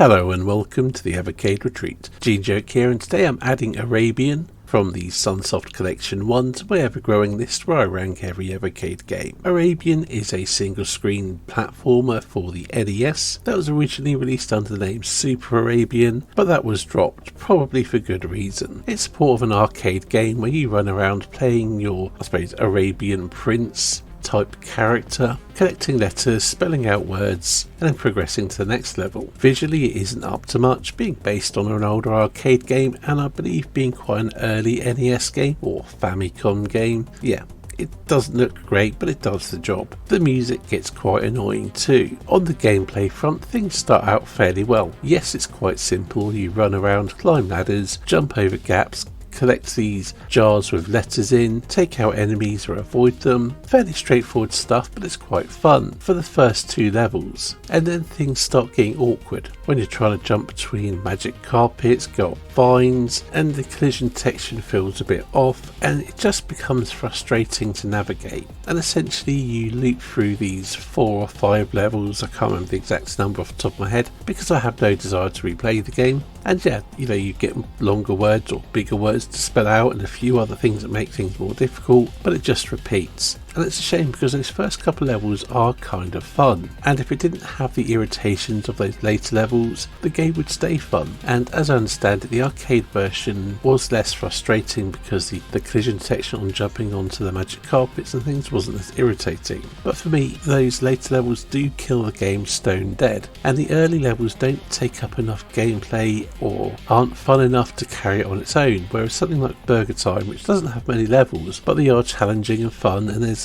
Hello and welcome to the Evercade Retreat. G-Joke here, and today I'm adding Arabian from the Sunsoft Collection 1 to my ever-growing list where I rank every Evercade game. Arabian is a single-screen platformer for the NES that was originally released under the name Super Arabian, but that was dropped, probably for good reason. It's part of an arcade game where you run around playing your, Arabian prince type character, collecting letters, spelling out words, and then progressing to the next level. Visually it isn't up to much, being based on an older arcade game and I believe being quite an early NES game or Famicom game. Yeah, it doesn't look great, but it does the job. The music gets quite annoying too. On the gameplay front, things start out fairly well. Yes, it's quite simple. You run around, climb ladders, jump over gaps, collect these jars with letters in, take out enemies or avoid them. Fairly straightforward stuff, but it's quite fun for the first two levels. And then things start getting awkward when you're trying to jump between magic carpets, go up vines, and the collision detection feels a bit off, and it just becomes frustrating to navigate. And essentially you loop through these 4 or 5 levels, I can't remember the exact number off the top of my head because I have no desire to replay the game. And yeah, you get longer words or bigger words to spell out and a few other things that make things more difficult, but it just repeats. And it's a shame because those first couple levels are kind of fun, and if it didn't have the irritations of those later levels, the game would stay fun. And as I understand it, the arcade version was less frustrating because the collision detection on jumping onto the magic carpets and things wasn't as irritating. But for me, those later levels do kill the game stone dead, and the early levels don't take up enough gameplay or aren't fun enough to carry it on its own, whereas something like Burger Time, which doesn't have many levels, but they are challenging and fun, and there's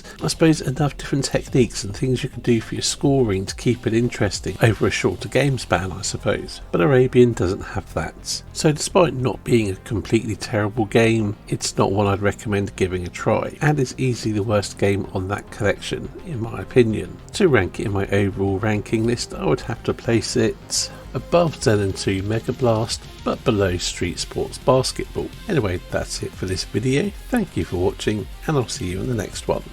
enough different techniques and things you can do for your scoring to keep it interesting over a shorter game span, I suppose. But Arabian doesn't have that. So despite not being a completely terrible game, it's not one I'd recommend giving a try, and is easily the worst game on that collection, in my opinion. To rank it in my overall ranking list, I would have to place it above Zen 2 Mega Blast, but below Street Sports Basketball. Anyway, that's it for this video. Thank you for watching, and I'll see you in the next one.